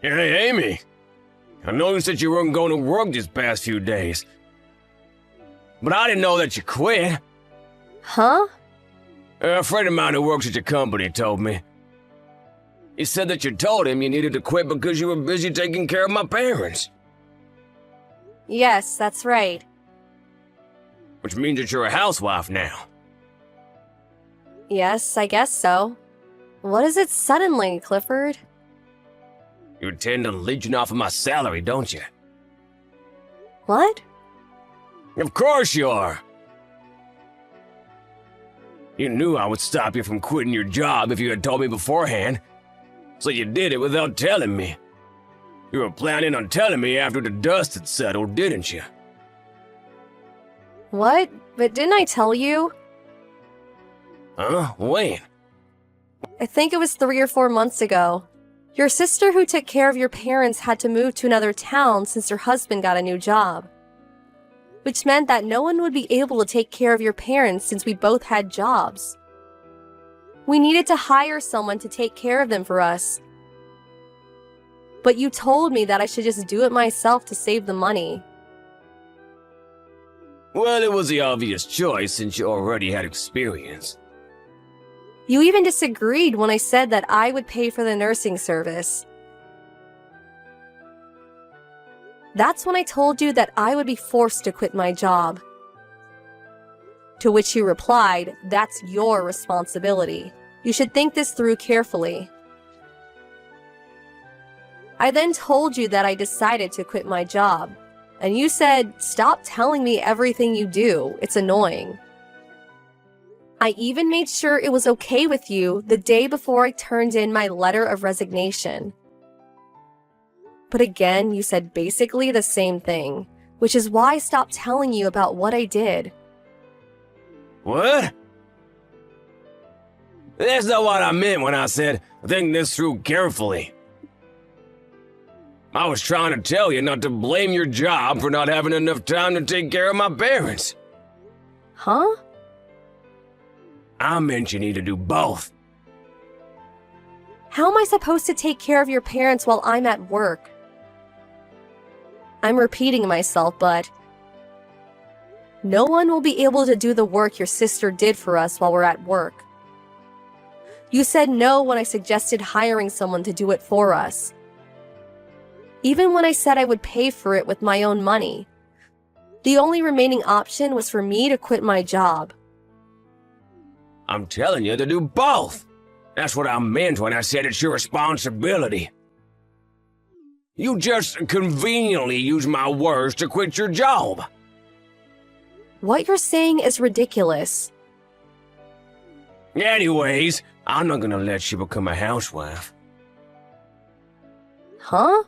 Hey, Amy. I noticed that you weren't going to work these past few days. But I didn't know that you quit. Huh? A friend of mine who works at your company told me. He said that you told him you needed to quit because you were busy taking care of my parents. Yes, that's right. Which means that you're a housewife now. Yes, I guess so. What is it suddenly, Clifford? You intend on leeching off of my salary, don't you? What? Of course you are. You knew I would stop you from quitting your job if you had told me beforehand. So you did it without telling me. You were planning on telling me after the dust had settled, didn't you? What? But didn't I tell you? Huh? When? I think it was 3 or 4 months ago. Your sister who took care of your parents had to move to another town since her husband got a new job. Which meant that no one would be able to take care of your parents since we both had jobs. We needed to hire someone to take care of them for us. But you told me that I should just do it myself to save the money. Well, it was the obvious choice since you already had experience. You even disagreed when I said that I would pay for the nursing service. That's when I told you that I would be forced to quit my job. To which you replied, "That's your responsibility. You should think this through carefully." I then told you that I decided to quit my job, and you said, "Stop telling me everything you do, it's annoying." I even made sure it was okay with you the day before I turned in my letter of resignation. But again, you said basically the same thing, which is why I stopped telling you about what I did. What? That's not what I meant when I said, think this through carefully. I was trying to tell you not to blame your job for not having enough time to take care of my parents. Huh? I meant you need to do both. How am I supposed to take care of your parents while I'm at work? I'm repeating myself, but no one will be able to do the work your sister did for us while we're at work. You said no when I suggested hiring someone to do it for us. Even when I said I would pay for it with my own money. The only remaining option was for me to quit my job. I'm telling you to do both. That's what I meant when I said it's your responsibility. You just conveniently use my words to quit your job. What you're saying is ridiculous. Anyways, I'm not gonna let you become a housewife. Huh?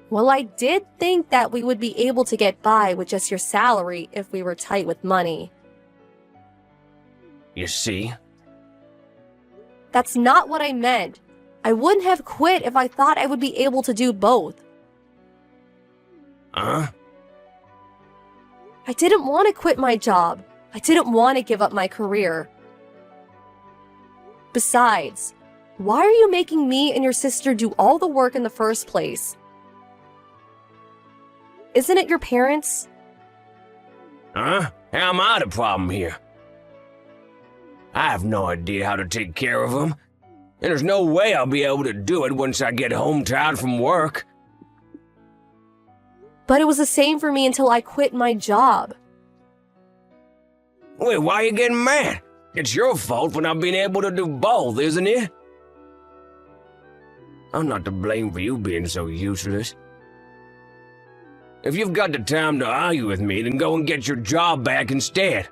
Well, I did think that we would be able to get by with just your salary if we were tight with money. You see? That's not what I meant. I wouldn't have quit if I thought I would be able to do both. Huh? I didn't want to quit my job. I didn't want to give up my career. Besides, why are you making me and your sister do all the work in the first place? Isn't it your parents? Huh? How am I the problem here? I have no idea how to take care of them, and there's no way I'll be able to do it once I get home tired from work. But it was the same for me until I quit my job. Wait, why are you getting mad? It's your fault for not being able to do both, isn't it? I'm not to blame for you being so useless. If you've got the time to argue with me, then go and get your job back instead.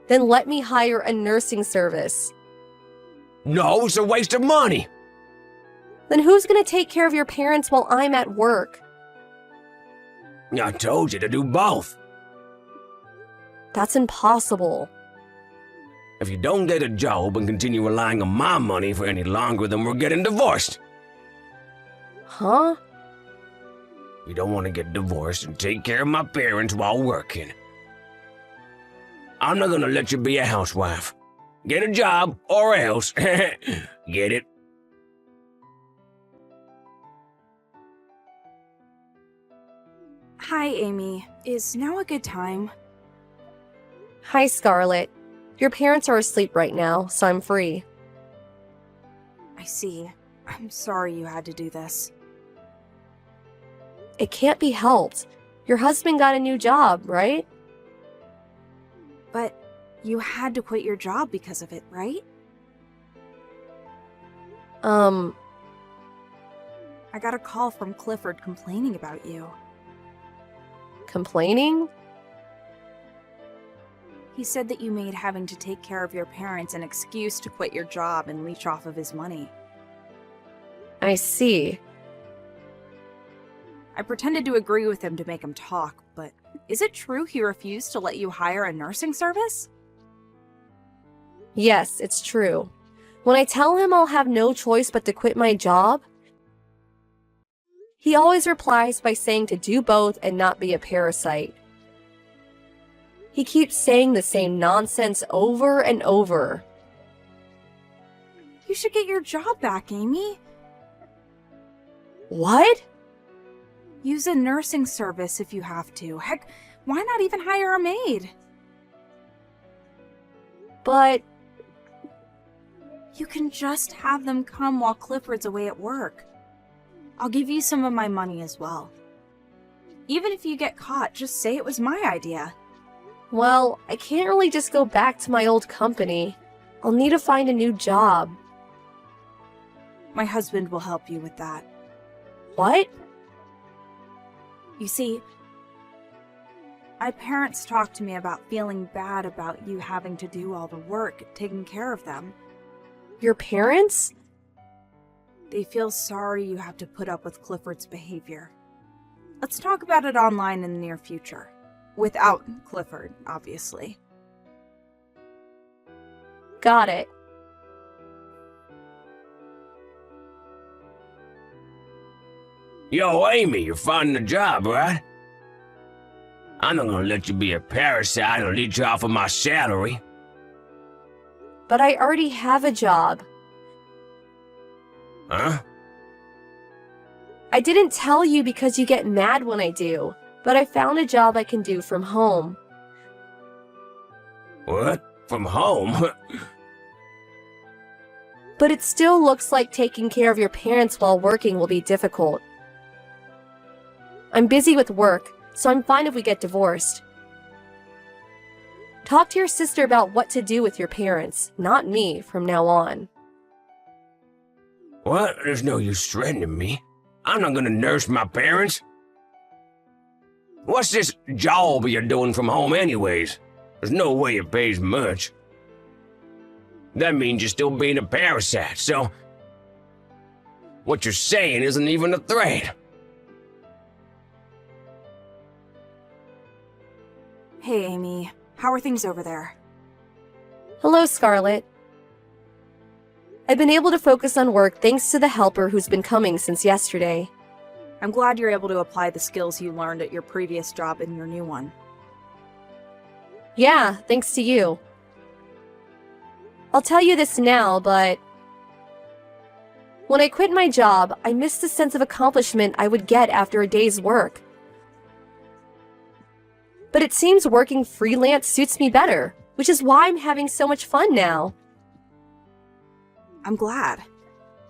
Then let me hire a nursing service. No, it's a waste of money. Then who's going to take care of your parents while I'm at work? I told you to do both. That's impossible. If you don't get a job and continue relying on my money for any longer, then we're getting divorced. Huh? You don't want to get divorced and take care of my parents while working. I'm not gonna let you be a housewife. Get a job or else. Get it? Hi, Amy. Is now a good time? Hi, Scarlett. Your parents are asleep right now, so I'm free. I see. I'm sorry you had to do this. It can't be helped. Your husband got a new job, right? But you had to quit your job because of it, right? I got a call from Clifford complaining about you. Complaining? He said that you made having to take care of your parents an excuse to quit your job and leech off of his money. I see. I pretended to agree with him to make him talk, but is it true he refused to let you hire a nursing service? Yes, it's true. When I tell him I'll have no choice but to quit my job, he always replies by saying to do both and not be a parasite. He keeps saying the same nonsense over and over. You should get your job back, Amy. What? Use a nursing service if you have to. Heck, why not even hire a maid? But You can just have them come while Clifford's away at work. I'll give you some of my money as well. Even if you get caught, just say it was my idea. well, I can't really just go back to my old company. I'll need to find a new job. My husband will help you with that. What? You see, my parents talked to me about feeling bad about you having to do all the work, taking care of them. Your parents? They feel sorry you have to put up with Clifford's behavior. Let's talk about it online in the near future. Without Clifford, obviously. Got it. Yo, Amy, you're finding a job, right? I'm not gonna let you be a parasite and leech off of my salary. But I already have a job. Huh? I didn't tell you because you get mad when I do, but I found a job I can do from home. What? From home? But it still looks like taking care of your parents while working will be difficult. I'm busy with work, so I'm fine if we get divorced. Talk to your sister about what to do with your parents, not me, from now on. What? There's no use threatening me. I'm not gonna nurse my parents. What's this job you're doing from home anyways? There's no way it pays much. That means you're still being a parasite, so... what you're saying isn't even a threat. Hey, Amy. How are things over there? Hello, Scarlett. I've been able to focus on work thanks to the helper who's been coming since yesterday. I'm glad you're able to apply the skills you learned at your previous job in your new one. Yeah, thanks to you. I'll tell you this now, but when I quit my job, I missed the sense of accomplishment I would get after a day's work. But it seems working freelance suits me better, which is why I'm having so much fun now. I'm glad.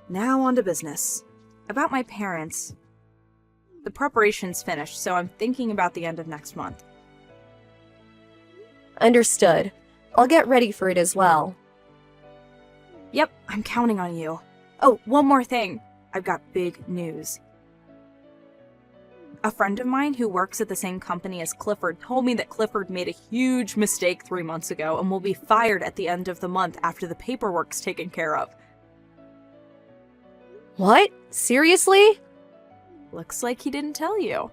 Now on to business. About my parents. The preparation's finished, so I'm thinking about the end of next month. Understood. I'll get ready for it as well. Yep, I'm counting on you. Oh, one more thing. I've got big news. A friend of mine who works at the same company as Clifford told me that Clifford made a huge mistake 3 months ago and will be fired at the end of the month after the paperwork's taken care of. What? Seriously? Looks like he didn't tell you.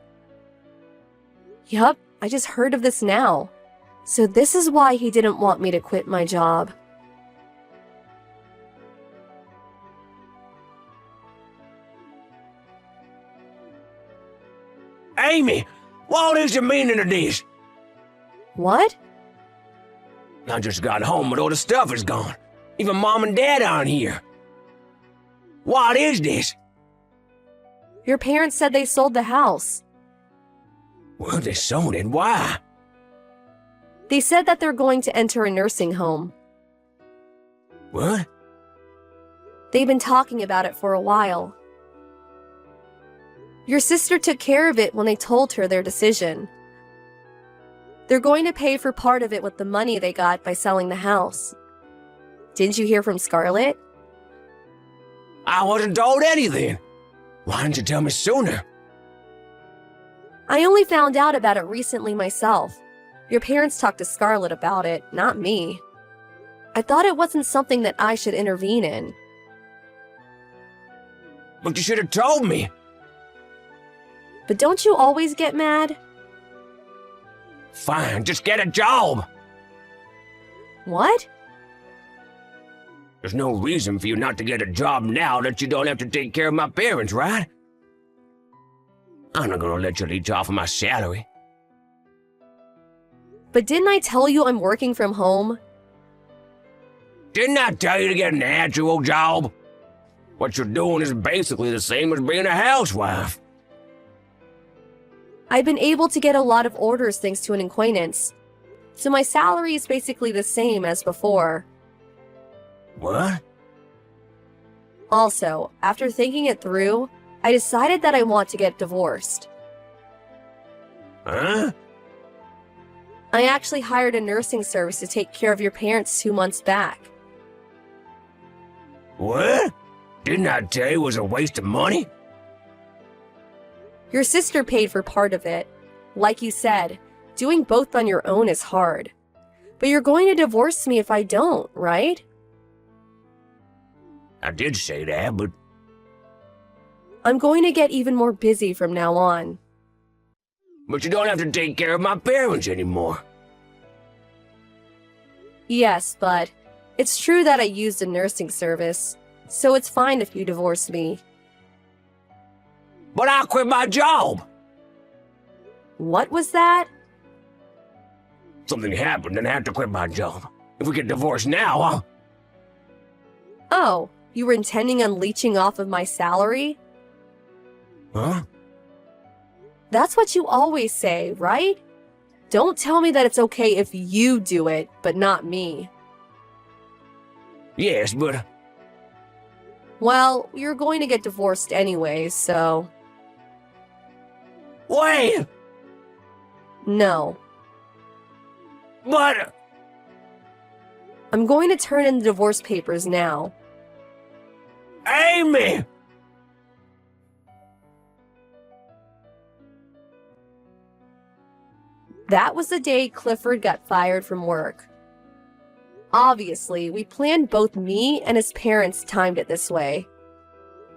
Yup, I just heard of this now. So this is why he didn't want me to quit my job. Amy, what is the meaning of this? What? I just got home, but all the stuff is gone. Even Mom and Dad aren't here. What is this? Your parents said they sold the house. Well, they sold it. Why? They said that they're going to enter a nursing home. What? They've been talking about it for a while. Your sister took care of it when they told her their decision. They're going to pay for part of it with the money they got by selling the house. Didn't you hear from Scarlett? I wasn't told anything. Why didn't you tell me sooner? I only found out about it recently myself. Your parents talked to Scarlett about it, not me. I thought it wasn't something that I should intervene in. But you should have told me. But don't you always get mad? Fine, just get a job. What? There's no reason for you not to get a job now that you don't have to take care of my parents, right? I'm not gonna let you leech off of my salary. But didn't I tell you I'm working from home? Didn't I tell you to get an actual job? What you're doing is basically the same as being a housewife. I've been able to get a lot of orders thanks to an acquaintance. So my salary is basically the same as before. What? Also, after thinking it through, I decided that I want to get divorced. Huh? I actually hired a nursing service to take care of your parents 2 months back. What? Didn't I tell you it was a waste of money? Your sister paid for part of it. Like you said, doing both on your own is hard. But you're going to divorce me if I don't, right? I did say that, but I'm going to get even more busy from now on. you don't have to take care of my parents anymore. Yes, but it's true that I used a nursing service, so it's fine if you divorce me. But I quit my job. What was that? Something happened and I had to quit my job. If we get divorced now, Oh, you were intending on leeching off of my salary? Huh? That's what you always say, right? Don't tell me that it's okay if you do it, but not me. Yes, but Well, you're going to get divorced anyway, so... wait! No. But I'm going to turn in the divorce papers now. Amy! That was the day Clifford got fired from work. Obviously, we planned both me and his parents timed it this way.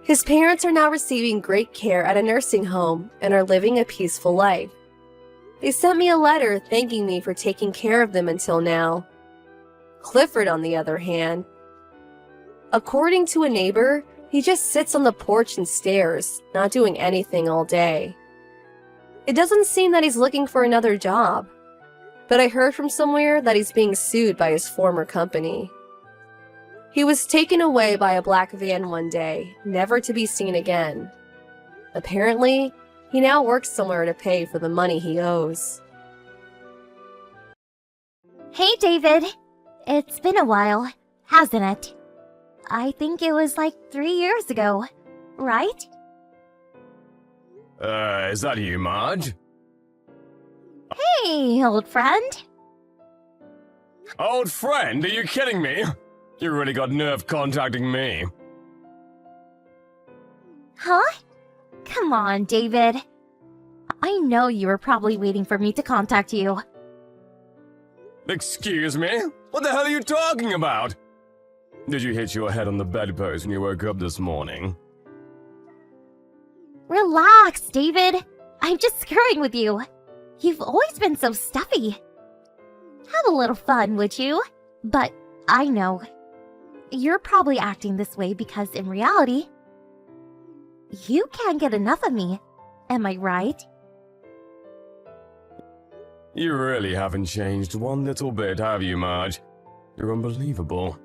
His parents are now receiving great care at a nursing home and are living a peaceful life. They sent me a letter thanking me for taking care of them until now. Clifford, on the other hand, according to a neighbor, he just sits on the porch and stares, not doing anything all day. It doesn't seem that he's looking for another job, but I heard from somewhere that he's being sued by his former company. He was taken away by a black van one day, never to be seen again. Apparently, he now works somewhere to pay for the money he owes. Hey, David. It's been a while, hasn't it? I think it was like 3 years ago, right? Is that you, Marge? Hey, old friend. Old friend, are you kidding me? You really got nerve contacting me. Huh? Come on, David. I know you were probably waiting for me to contact you. Excuse me? What the hell are you talking about? Did you hit your head on the bedpost when you woke up this morning? Relax, David. I'm just screwing with you. You've always been so stuffy. Have a little fun, would you? But I know. You're probably acting this way because in reality, you can't get enough of me. Am I right? You really haven't changed one little bit, have you, Marge? You're unbelievable.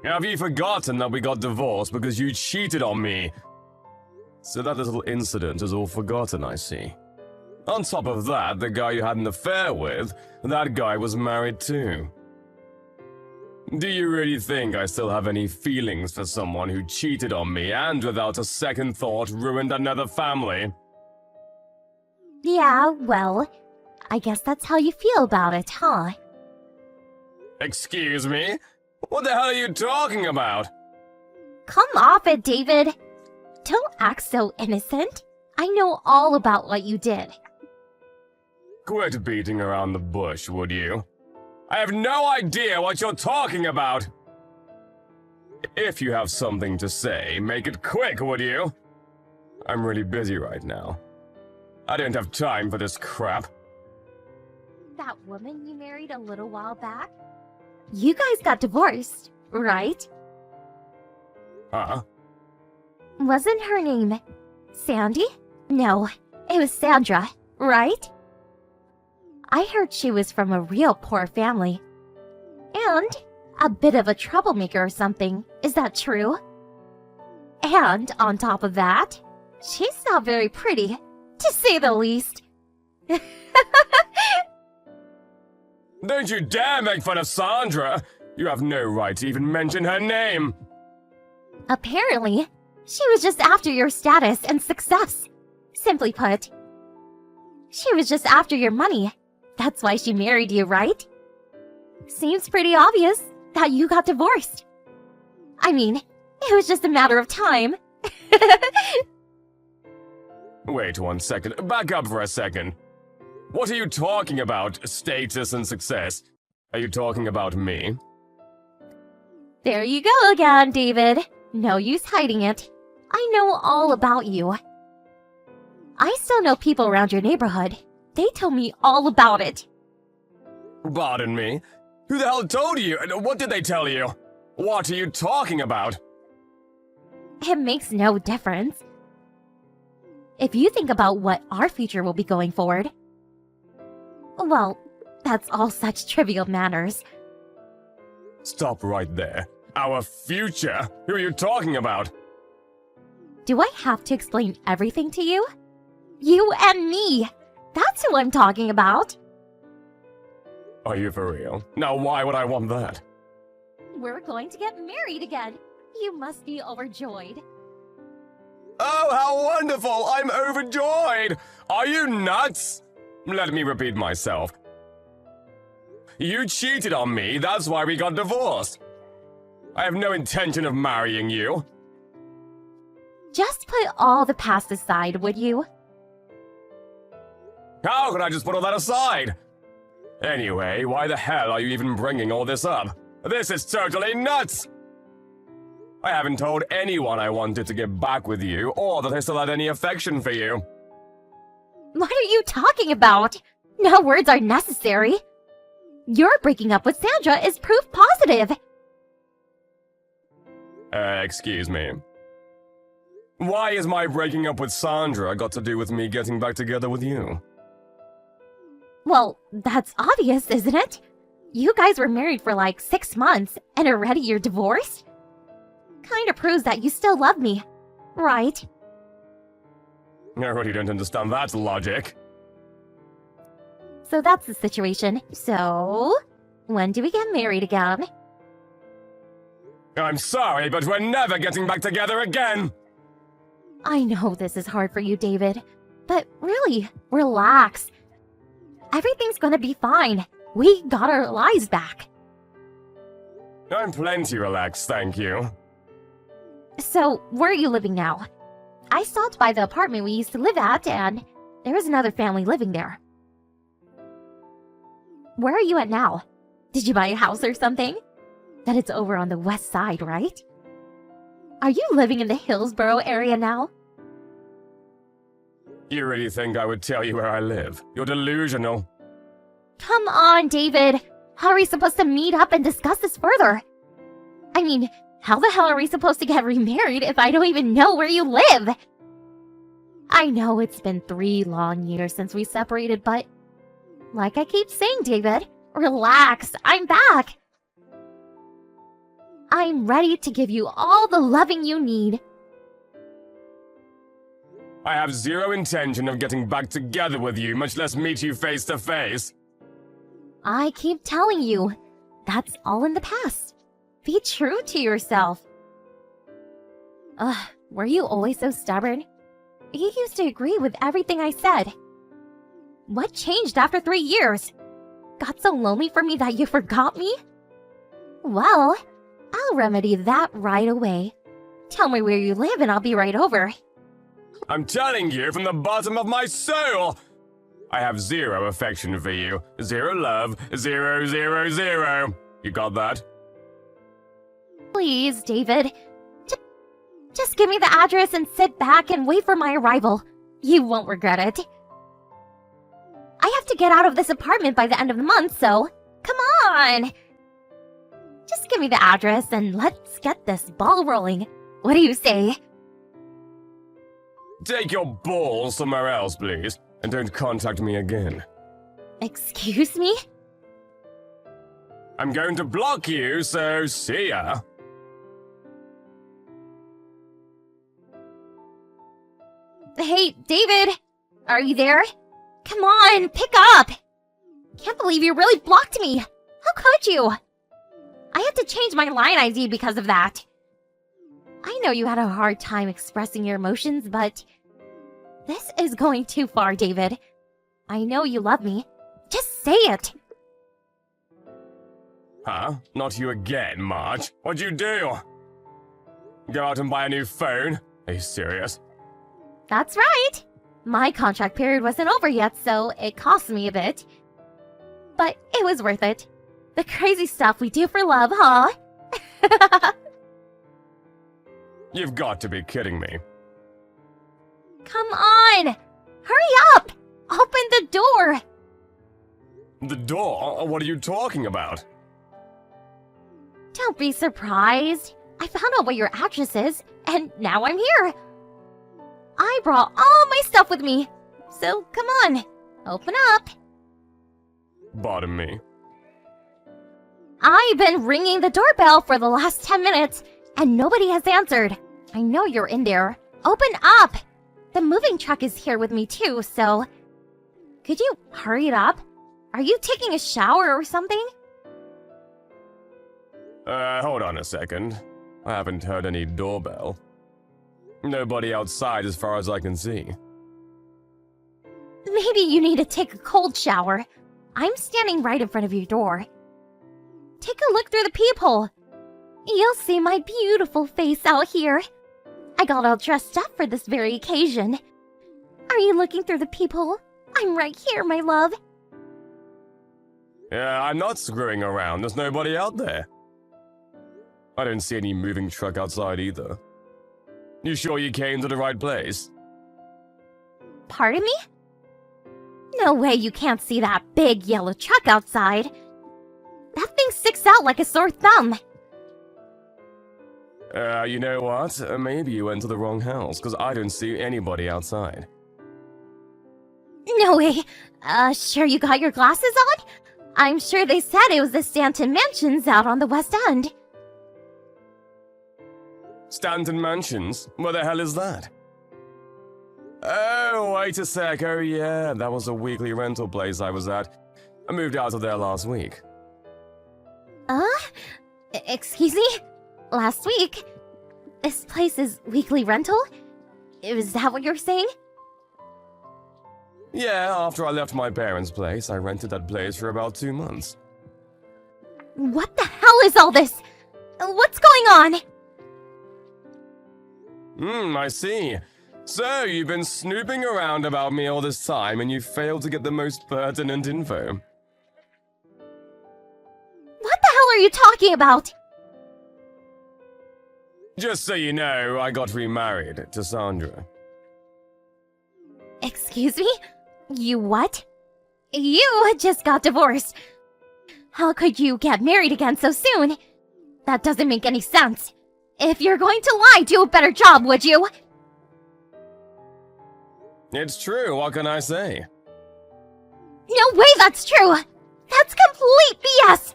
Have you forgotten that we got divorced because you cheated on me? So that little incident is all forgotten, I see. On top of that, the guy you had an affair with, that guy was married too. Do you really think I still have any feelings for someone who cheated on me and without a second thought ruined another family? Yeah, well, I guess that's how you feel about it, huh? Excuse me? What the hell are you talking about? Come off it, David. Don't act so innocent. I know all about what you did. Quit beating around the bush, would you? I have no idea what you're talking about! If you have something to say, make it quick, would you? I'm really busy right now. I don't have time for this crap. That woman you married a little while back? You guys got divorced, right? Huh? Wasn't her name Sandy? No, it was Sandra, right? I heard she was from a real poor family. And a bit of a troublemaker or something. Is that true? And on top of that, she's not very pretty, to say the least. Don't you dare make fun of Sandra! You have no right to even mention her name! Apparently, she was just after your status and success. Simply put, she was just after your money. That's why she married you, right? Seems pretty obvious that you got divorced. I mean, it was just a matter of time. Wait 1 second. Back up for a second. What are you talking about, status and success? Are you talking about me? There you go again, David. No use hiding it. I know all about you. I still know people around your neighborhood. They told me all about it. Pardon me? Who the hell told you? And what did they tell you? What are you talking about? It makes no difference. If you think about what our future will be going forward, well, that's all such trivial matters. Stop right there. Our future? Who are you talking about? Do I have to explain everything to you? You and me! That's who I'm talking about! Are you for real? Now why would I want that? We're going to get married again. You must be overjoyed. Oh, how wonderful! I'm overjoyed! Are you nuts? Let me repeat myself. You cheated on me, that's why we got divorced. I have no intention of marrying you. Just put all the past aside, would you? How could I just put all that aside? Anyway, why the hell are you even bringing all this up? This is totally nuts! I haven't told anyone I wanted to get back with you, or that I still had any affection for you. What are you talking about? No words are necessary. Your breaking up with Sandra is proof positive. Excuse me. Why is my breaking up with Sandra got to do with me getting back together with you? Well, that's obvious, isn't it? You guys were married for like 6 months, and already you're divorced? Kinda proves that you still love me, right? I really don't understand that logic. So that's the situation. So, when do we get married again? I'm sorry, but we're never getting back together again! I know this is hard for you, David, but really, relax. Everything's gonna be fine. We got our lives back. I'm plenty relaxed, thank you. So, where are you living now? I stopped by the apartment we used to live at, and there was another family living there. Where are you at now? Did you buy a house or something? That it's over on the west side, right? Are you living in the Hillsborough area now? You really think I would tell you where I live? You're delusional. Come on, David! How are we supposed to meet up and discuss this further? I mean, how the hell are we supposed to get remarried if I don't even know where you live? I know it's been 3 long years since we separated, but like I keep saying, David, relax, I'm back. I'm ready to give you all the loving you need. I have zero intention of getting back together with you, much less meet you face to face. I keep telling you, that's all in the past. Be true to yourself. Ugh, were you always so stubborn? You used to agree with everything I said. What changed after 3 years? Got so lonely for me that you forgot me? Well, I'll remedy that right away. Tell me where you live and I'll be right over. I'm telling you from the bottom of my soul! I have zero affection for you. Zero love. 0, 0, 0. You got that? Please, David. Just give me the address and sit back and wait for my arrival. You won't regret it. I have to get out of this apartment by the end of the month, so come on! Just give me the address and let's get this ball rolling. What do you say? Take your balls somewhere else, please, and don't contact me again. Excuse me? I'm going to block you, so see ya. Hey, David! Are you there? Come on, pick up! Can't believe you really blocked me! How could you? I had to change my line ID because of that. I know you had a hard time expressing your emotions, but this is going too far, David. I know you love me. Just say it! Huh? Not you again, Marge. What'd you do? Go out and buy a new phone? Are you serious? That's right! My contract period wasn't over yet, so it cost me a bit. But it was worth it. The crazy stuff we do for love, huh? You've got to be kidding me. Come on! Hurry up! Open the door! The door? What are you talking about? Don't be surprised. I found out what your address is, and now I'm here. I brought all my stuff with me. So come on, open up. Pardon me. I've been ringing the doorbell for the last 10 minutes, and nobody has answered. I know you're in there. Open up! The moving truck is here with me too, so... Could you hurry it up? Are you taking a shower or something? Hold on a second. I haven't heard any doorbell. Nobody outside as far as I can see. Maybe you need to take a cold shower. I'm standing right in front of your door. Take a look through the peephole. You'll see my beautiful face out here. I got all dressed up for this very occasion. Are you looking through the peephole? I'm right here, my love. Yeah, I'm not screwing around. There's nobody out there. I don't see any moving truck outside either. You sure you came to the right place? Pardon me? No way you can't see that big yellow truck outside. That thing sticks out like a sore thumb. You know what? Maybe you went to the wrong house, because I don't see anybody outside. No way. Sure you got your glasses on? I'm sure they said it was the Stanton Mansions out on the West End. Stanton Mansions? Where the hell is that? Oh, wait a sec. Oh, yeah, that was a weekly rental place I was at. I moved out of there last week. Excuse me? Last week? This place is weekly rental? Is that what you're saying? Yeah, after I left my parents' place, I rented that place for about 2 months. What the hell is all this? What's going on? I see. So, you've been snooping around about me all this time and you failed to get the most pertinent info. What the hell are you talking about? Just so you know, I got remarried to Sandra. Excuse me? You what? You just got divorced. How could you get married again so soon? That doesn't make any sense. If you're going to lie, do a better job, would you? It's true, what can I say? No way that's true! That's complete BS!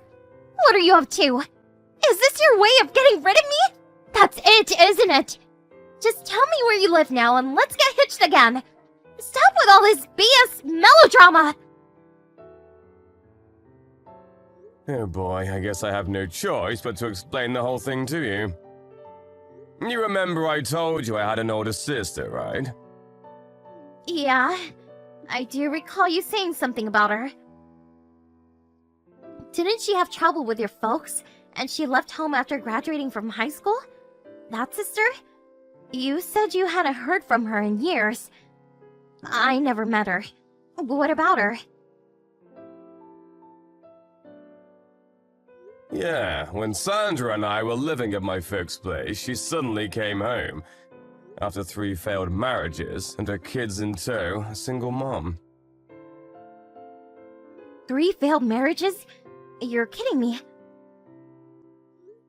What are you up to? Is this your way of getting rid of me? That's it, isn't it? Just tell me where you live now and let's get pitched again. Stop with all this BS melodrama. Oh boy, I guess I have no choice but to explain the whole thing to you. You remember I told you I had an older sister, right? Yeah, I do recall you saying something about her. Didn't she have trouble with your folks, and she left home after graduating from high school? That sister? You said you hadn't heard from her in years. I never met her. What about her? Yeah, when Sandra and I were living at my folks' place, she suddenly came home. After 3 failed marriages, and her kids in tow, a single mom. 3 failed marriages? You're kidding me.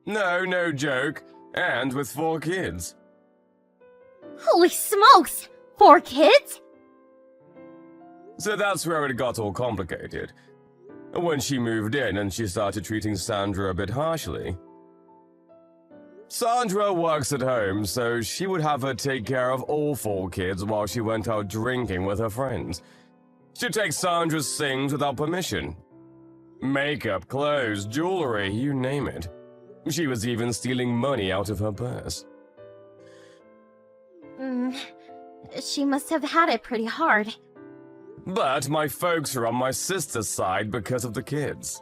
No joke. And with 4 kids. Holy smokes! 4 kids? So that's where it got all complicated. When she moved in and she started treating Sandra a bit harshly. Sandra works at home, so she would have her take care of all 4 kids while she went out drinking with her friends. She'd take Sandra's things without permission. Makeup, clothes, jewelry, you name it. She was even stealing money out of her purse. She must have had it pretty hard. But my folks are on my sister's side because of the kids.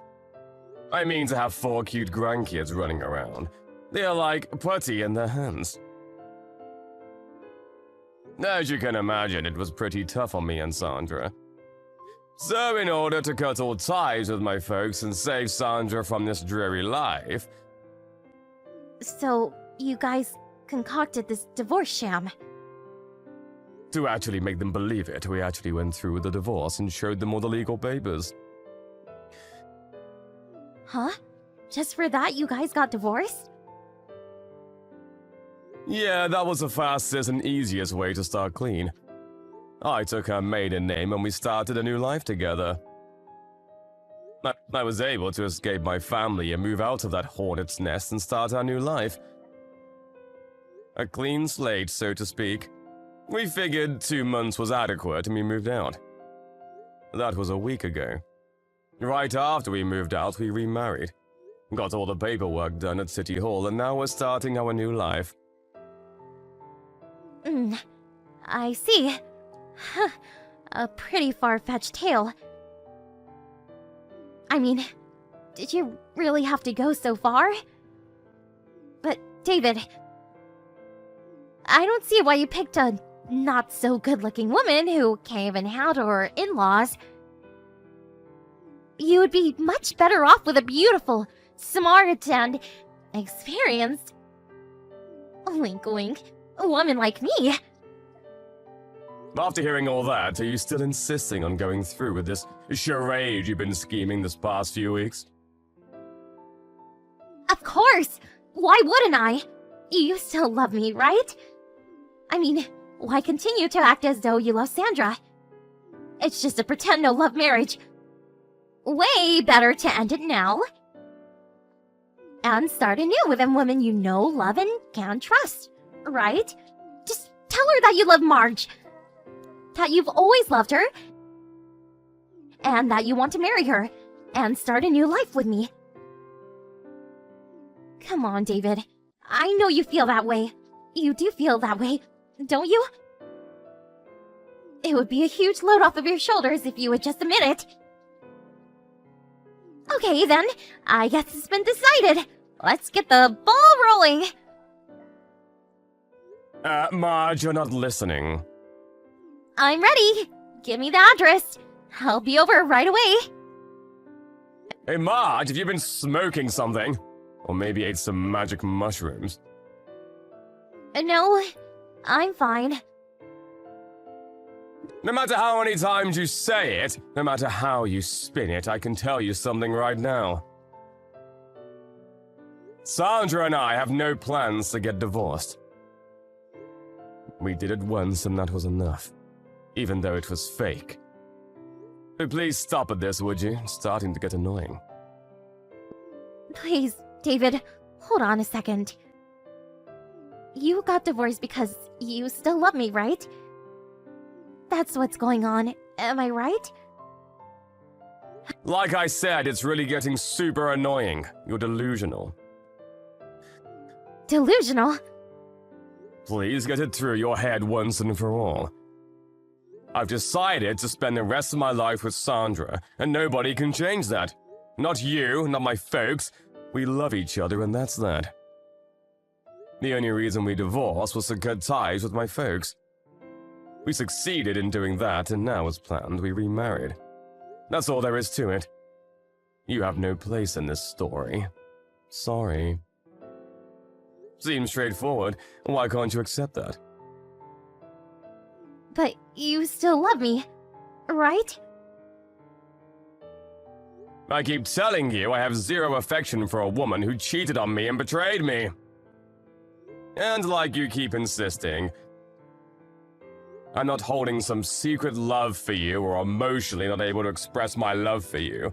I mean to have 4 cute grandkids running around. They're like putty in their hands. As you can imagine, it was pretty tough on me and Sandra. So in order to cut all ties with my folks and save Sandra from this dreary life... So, you guys concocted this divorce sham. To actually make them believe it, we actually went through with the divorce and showed them all the legal papers. Huh? Just for that you guys got divorced? Yeah, that was the fastest and easiest way to start clean. I took her maiden name and we started a new life together. I was able to escape my family and move out of that hornet's nest and start our new life. A clean slate, so to speak. We figured 2 months was adequate and we moved out. That was a week ago. Right after we moved out, we remarried. Got all the paperwork done at City Hall and now we're starting our new life. I see. A pretty far-fetched tale. I mean, did you really have to go so far? But, David, I don't see why you picked a not-so-good-looking woman who can't even handle her in-laws. You would be much better off with a beautiful, smart, and experienced, wink wink, woman like me. After hearing all that, are you still insisting on going through with this charade you've been scheming this past few weeks? Of course! Why wouldn't I? You still love me, right? I mean, why continue to act as though you love Sandra? It's just a pretend no-love marriage. Way better to end it now. And start anew with a woman you know, love, and can trust, right? Just tell her that you love Marge. That you've always loved her. And that you want to marry her. And start a new life with me. Come on, David. I know you feel that way. You do feel that way, don't you? It would be a huge load off of your shoulders if you would just admit it. Okay, then. I guess it's been decided. Let's get the ball rolling. Marge, you're not listening. I'm ready. Give me the address. I'll be over right away. Hey Marge, have you been smoking something? Or maybe ate some magic mushrooms? No, I'm fine. No matter how many times you say it, no matter how you spin it, I can tell you something right now. Sandra and I have no plans to get divorced. We did it once and that was enough. Even though it was fake. But please stop at this, would you? It's starting to get annoying. Please, David, hold on a second. You got divorced because you still love me, right? That's what's going on. Am I right? Like I said, it's really getting super annoying. You're delusional. Delusional? Please get it through your head once and for all. I've decided to spend the rest of my life with Sandra, and nobody can change that. Not you, not my folks. We love each other, and that's that. The only reason we divorced was to cut ties with my folks. We succeeded in doing that, and now, as planned, we remarried. That's all there is to it. You have no place in this story. Sorry. Seems straightforward. Why can't you accept that? But you still love me, right? I keep telling you I have zero affection for a woman who cheated on me and betrayed me. And like you keep insisting, I'm not holding some secret love for you or emotionally not able to express my love for you.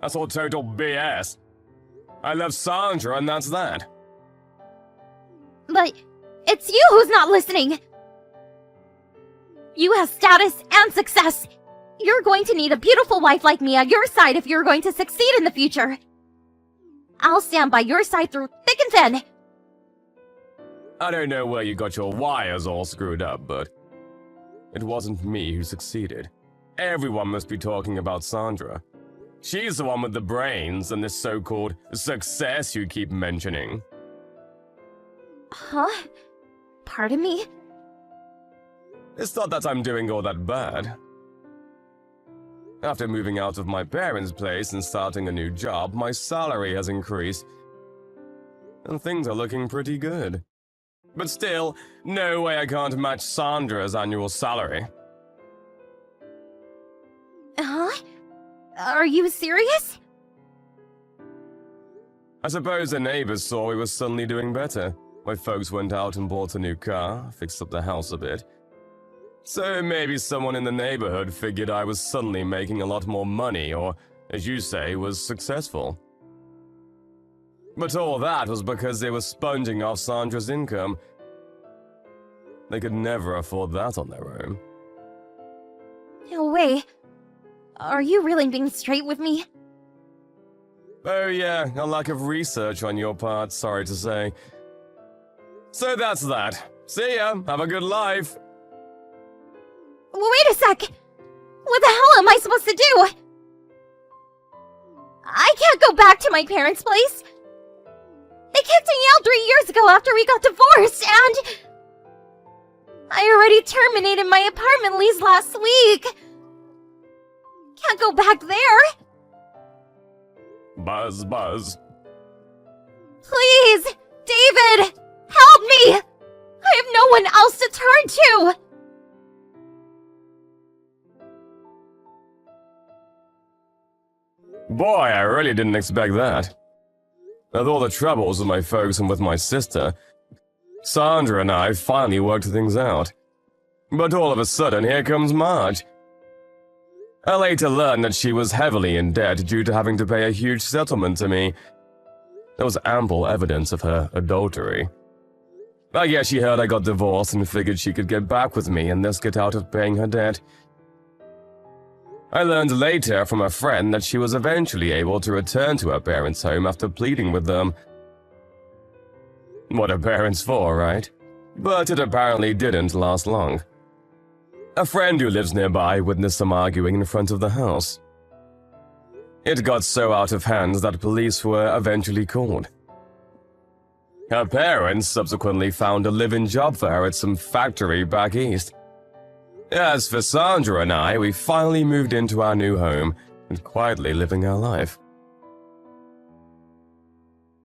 That's all total BS. I love Sandra and that's that. But it's you who's not listening! You have status and success! You're going to need a beautiful wife like me at your side if you're going to succeed in the future! I'll stand by your side through thick and thin! I don't know where you got your wires all screwed up, but it wasn't me who succeeded. Everyone must be talking about Sandra. She's the one with the brains and this so-called success you keep mentioning. Huh? Pardon me? It's not that I'm doing all that bad. After moving out of my parents' place and starting a new job, my salary has increased. And things are looking pretty good. But still, no way I can't match Sandra's annual salary. Huh? Are you serious? I suppose the neighbors saw we were suddenly doing better. My folks went out and bought a new car, fixed up the house a bit. So maybe someone in the neighborhood figured I was suddenly making a lot more money, or, as you say, was successful. But all that was because they were sponging off Sandra's income. They could never afford that on their own. No way. Are you really being straight with me? Oh yeah, a lack of research on your part, sorry to say. So that's that. See ya, have a good life. Wait a sec! What the hell am I supposed to do? I can't go back to my parents' place! They kicked me out 3 years ago after we got divorced, and I already terminated my apartment lease last week! Can't go back there! Buzz, buzz. Please! David! Help me! I have no one else to turn to! Boy, I really didn't expect that. With all the troubles with my folks and with my sister, Sandra and I finally worked things out. But all of a sudden, here comes Marge. I later learned that she was heavily in debt due to having to pay a huge settlement to me. There was ample evidence of her adultery. I guess she heard I got divorced and figured she could get back with me and thus get out of paying her debt. I learned later from a friend that she was eventually able to return to her parents' home after pleading with them. What are parents for, right? But it apparently didn't last long. A friend who lives nearby witnessed some arguing in front of the house. It got so out of hand that police were eventually called. Her parents subsequently found a live-in job for her at some factory back east. As for Sandra and I, we finally moved into our new home and quietly living our life.